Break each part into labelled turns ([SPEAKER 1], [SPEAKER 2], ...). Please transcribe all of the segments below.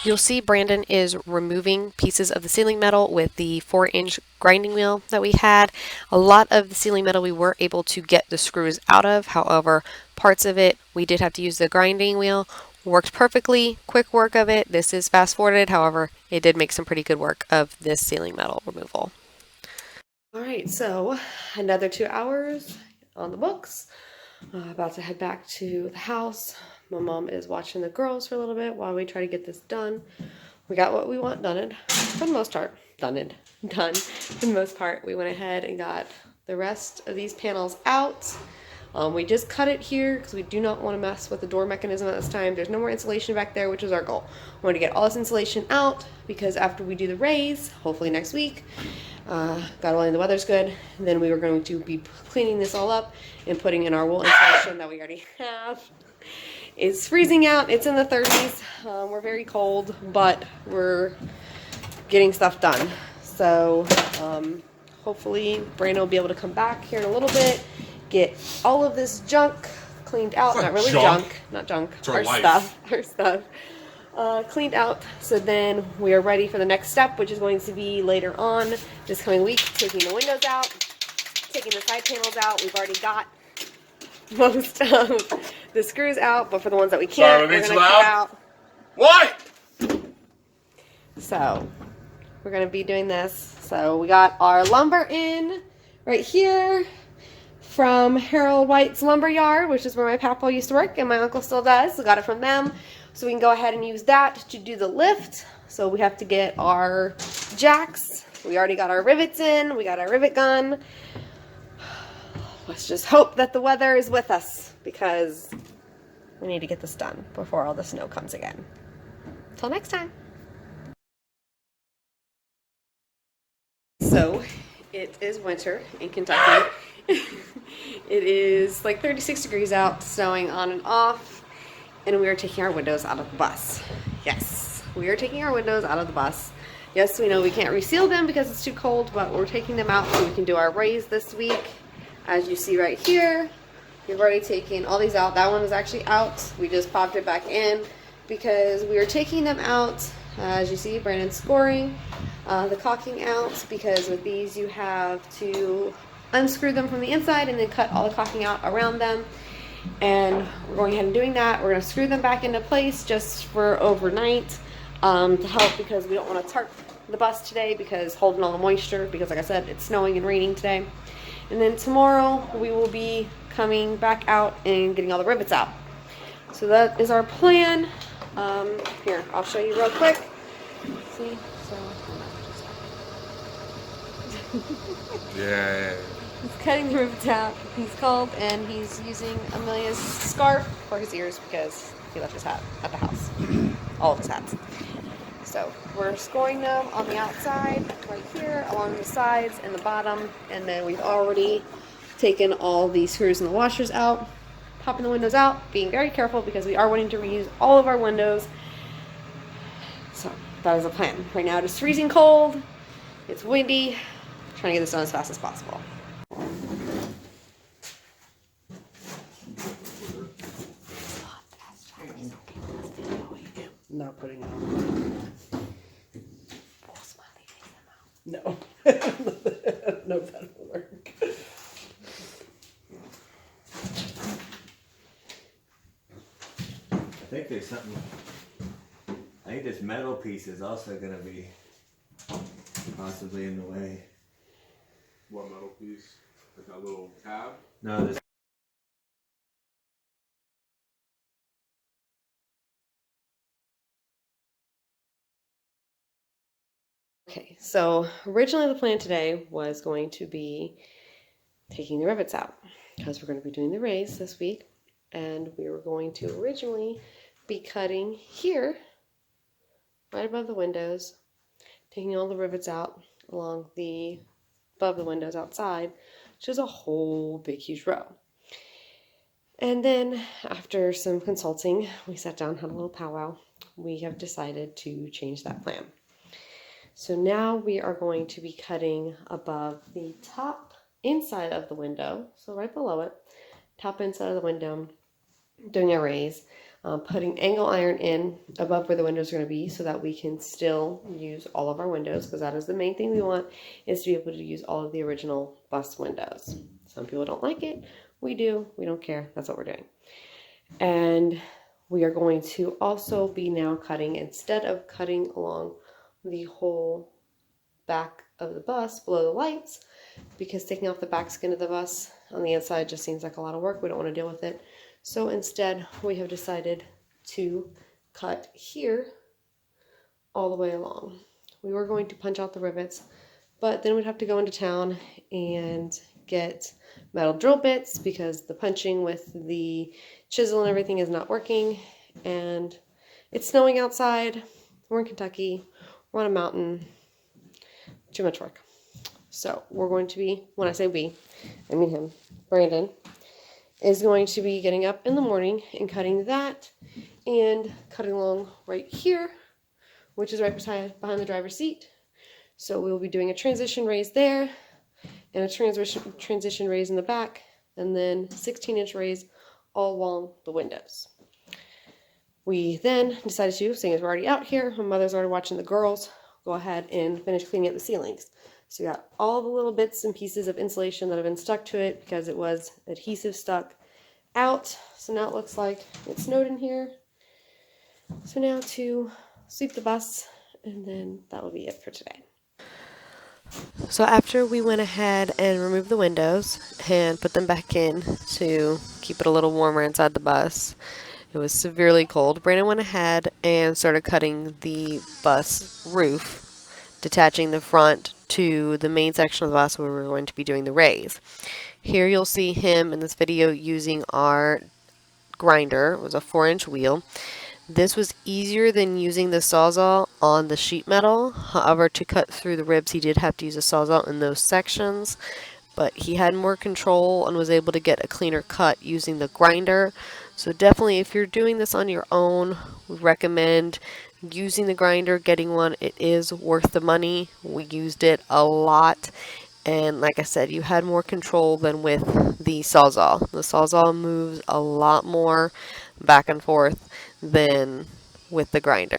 [SPEAKER 1] You'll see Brandon is removing pieces of the ceiling metal with the 4-inch grinding wheel that we had. A lot of the ceiling metal we were able to get the screws out of. However, parts of it we did have to use the grinding wheel. Worked perfectly, quick work of it. This is fast forwarded. However, it did make some pretty good work of this ceiling metal removal. All right, so another 2 hours on the books. About to head back to the house. My mom is watching the girls for a little bit while we try to get this done. We got what we want done for the most part. Done for the most part. We went ahead and got the rest of these panels out. We just cut it here because we do not want to mess with the door mechanism at this time. There's no more insulation back there, which is our goal. We want to get all this insulation out because after we do the raise, hopefully next week, God willing the weather's good, then we were going to be cleaning this all up and putting in our wool insulation that we already have. It's freezing out. It's in the 30s. We're very cold, but we're getting stuff done. So hopefully Brandon will be able to come back here in a little bit, get all of this junk cleaned out. Not really junk, not junk. Our stuff. Cleaned out, so then we are ready for the next step, which is going to be later on this coming week, taking the windows out, taking the side panels out. We've already got most of the screws out, but for the ones that we can't, we're going to cut out.
[SPEAKER 2] What?
[SPEAKER 1] So we're going to be doing this. So we got our lumber in right here from Harold White's Lumber Yard, which is where my papa used to work and my uncle still does. So got it from them. So we can go ahead and use that to do the lift. So we have to get our jacks. We already got our rivets in. We got our rivet gun. Let's just hope that the weather is with us because we need to get this done before all the snow comes again. Till next time. So it is winter in Kentucky. It is like 36 degrees out, snowing on and off, and we are taking our windows out of the bus. Yes, we are taking our windows out of the bus. Yes, we know we can't reseal them because it's too cold, but we're taking them out so we can do our raise this week. As you see right here, we've already taken all these out. That one is actually out. We just popped it back in because we are taking them out. As you see, Brandon's scoring the caulking out because with these you have to unscrew them from the inside and then cut all the caulking out around them. And we're going ahead and doing that. We're going to screw them back into place just for overnight to help because we don't want to tarp the bus today because holding all the moisture because like I said, it's snowing and raining today. And then tomorrow we will be coming back out and getting all the rivets out. So that is our plan. Here, I'll show you real quick. See?
[SPEAKER 2] Yeah.
[SPEAKER 1] He's cutting the rivets out. He's cold and he's using Amelia's scarf for his ears because he left his hat at the house. All of his hats. So we're scoring them on the outside right here along the sides and the bottom, and then we've already taken all the screws and the washers out, popping the windows out, being very careful because we are wanting to reuse all of our windows. So that is a plan. Right now it is freezing cold, it's windy, trying to get this done as fast as possible.
[SPEAKER 3] Not putting it on. No. No, that'll work.
[SPEAKER 4] I think there's something. I think this metal piece is also going to be possibly in the way.
[SPEAKER 2] What metal piece? Like that little tab?
[SPEAKER 4] No, this.
[SPEAKER 1] Okay, so originally the plan today was going to be taking the rivets out because we're going to be doing the raise this week, and we were going to originally be cutting here right above the windows, taking all the rivets out along the above the windows outside, which is a whole big huge row. And then after some consulting, we sat down, had a little powwow. We have decided to change that plan. So now we are going to be cutting above the top inside of the window, so right below it, top inside of the window, doing a raise. putting angle iron in above where the windows are going to be so that we can still use all of our windows, because that is the main thing we want, is to be able to use all of the original bus windows. Some people don't like it. We do. We don't care. That's what we're doing. And we are going to also be now cutting, instead of cutting along the whole back of the bus below the lights, because taking off the back skin of the bus on the inside just seems like a lot of work. We don't want to deal with it. So instead, we have decided to cut here all the way along. We were going to punch out the rivets, but then we'd have to go into town and get metal drill bits because the punching with the chisel and everything is not working. And it's snowing outside. We're in Kentucky. We're on a mountain. Too much work. So we're going to be, when I say we, I mean him, Brandon, is going to be getting up in the morning and cutting that and cutting along right here, which is right behind the driver's seat. So we will be doing a transition raise there and a transition raise in the back, and then 16-inch raise all along the windows. We then decided to, seeing as we're already out here, my mother's already watching the girls, go ahead and finish cleaning up the ceilings. So we got all the little bits and pieces of insulation that have been stuck to it because it was adhesive stuck out. So now it looks like it snowed in here. So now to sweep the bus, and then that will be it for today. So after we went ahead and removed the windows and put them back in to keep it a little warmer inside the bus, it was severely cold. Brandon went ahead and started cutting the bus roof, detaching the front to the main section of the bus where we're going to be doing the raise. Here you'll see him in this video using our grinder. It was a 4-inch wheel. This was easier than using the Sawzall on the sheet metal. However, to cut through the ribs, he did have to use a Sawzall in those sections, but he had more control and was able to get a cleaner cut using the grinder. So definitely, if you're doing this on your own, we recommend using the grinder, getting one. It is worth the money. We used it a lot, and like I said, you had more control than with the Sawzall. The Sawzall moves a lot more back and forth than with the grinder.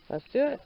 [SPEAKER 1] Let's do it.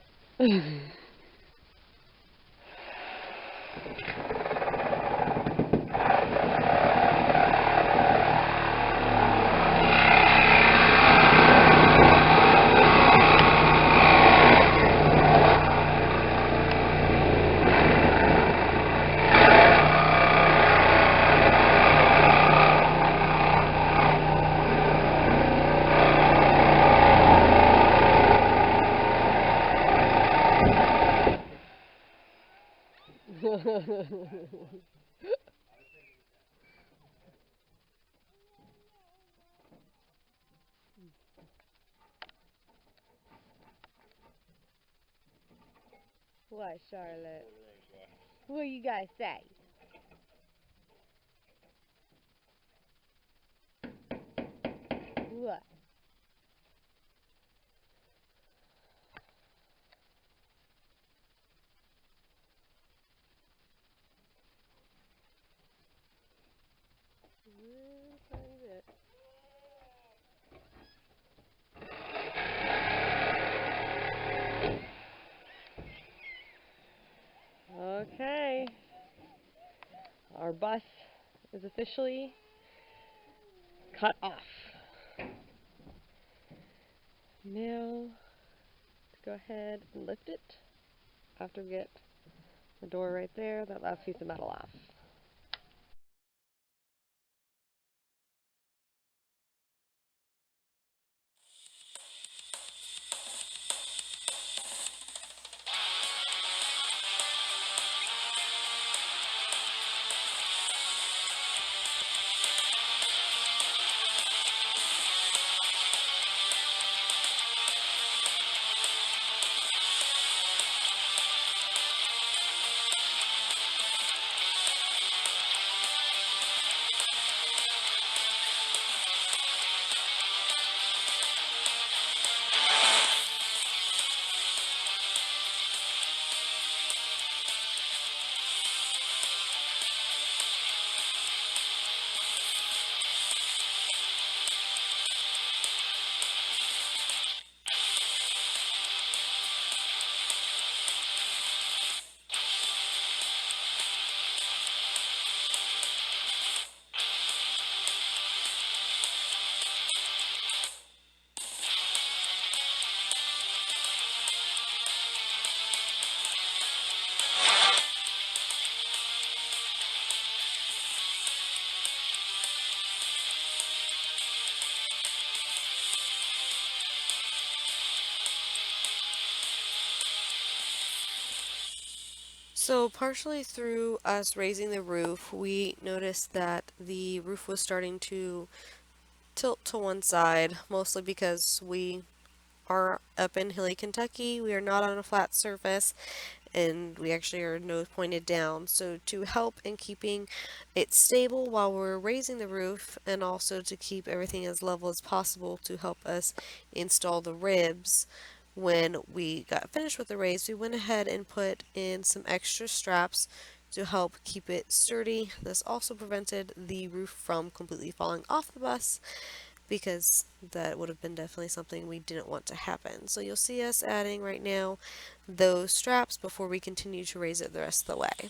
[SPEAKER 1] What, Charlotte? What you guys say? What? Okay, our bus is officially cut off. Now, let's go ahead and lift it after we get the door right there, that last piece of metal off. So, partially through us raising the roof, we noticed that the roof was starting to tilt to one side, mostly because we are up in hilly Kentucky. We are not on a flat surface, and we actually are nose pointed down. So to help in keeping it stable while we're raising the roof, and also to keep everything as level as possible to help us install the ribs, when we got finished with the raise, we went ahead and put in some extra straps to help keep it sturdy. This also prevented the roof from completely falling off the bus, because that would have been definitely something we didn't want to happen. So you'll see us adding right now those straps before we continue to raise it the rest of the way.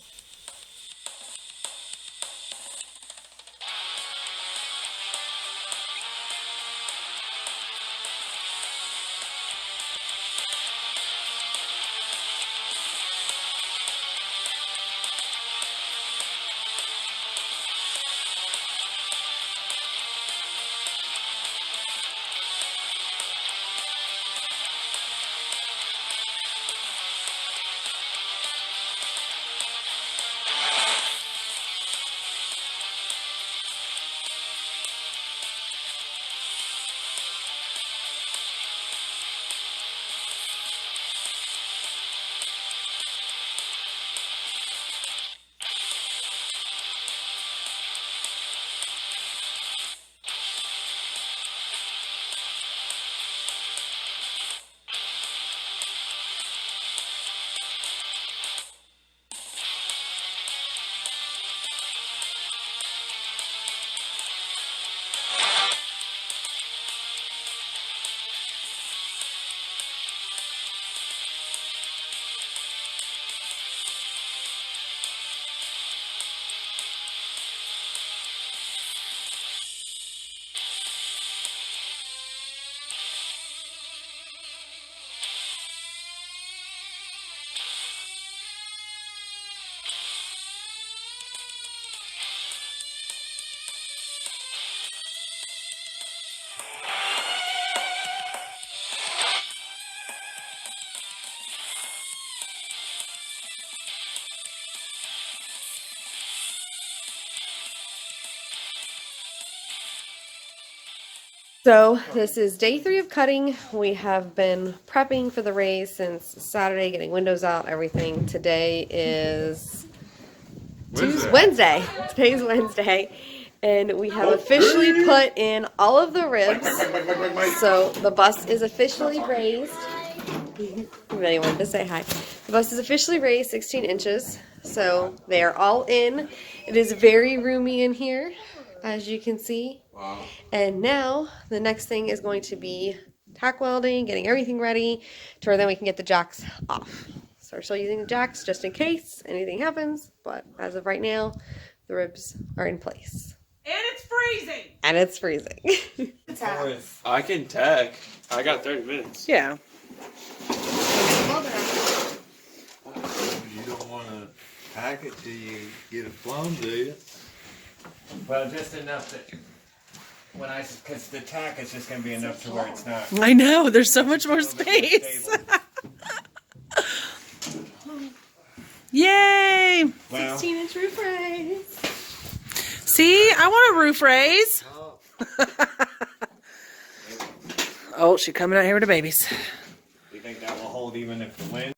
[SPEAKER 1] So this is day 3 of cutting. We have been prepping for the raise since Saturday, getting windows out, everything. Today is Wednesday. Today's Wednesday. And we have officially put in all of the ribs. So the bus is officially raised. Really wanted to say hi. The bus is officially raised 16 inches. So they are all in. It is very roomy in here, as you can see.
[SPEAKER 2] Wow.
[SPEAKER 1] And now the next thing is going to be tack welding, getting everything ready to where then we can get the jacks off. So we're still using the jacks just in case anything happens, but as of right now, the ribs are in place.
[SPEAKER 3] And it's freezing.
[SPEAKER 1] And it's freezing.
[SPEAKER 5] I can tack. I got 30 minutes.
[SPEAKER 3] Yeah.
[SPEAKER 6] You don't want to pack it till you get it plumb, do you?
[SPEAKER 4] Well, just enough that because the tack is just going to be enough to where it's not.
[SPEAKER 3] I know. There's so much more
[SPEAKER 4] a little bit more
[SPEAKER 3] space.
[SPEAKER 4] stable.
[SPEAKER 3] Yay!
[SPEAKER 4] Well,
[SPEAKER 1] 16-inch roof raise.
[SPEAKER 3] See, I want a roof raise. Oh, she's coming out here with the babies.
[SPEAKER 4] you think that will hold even if the wind?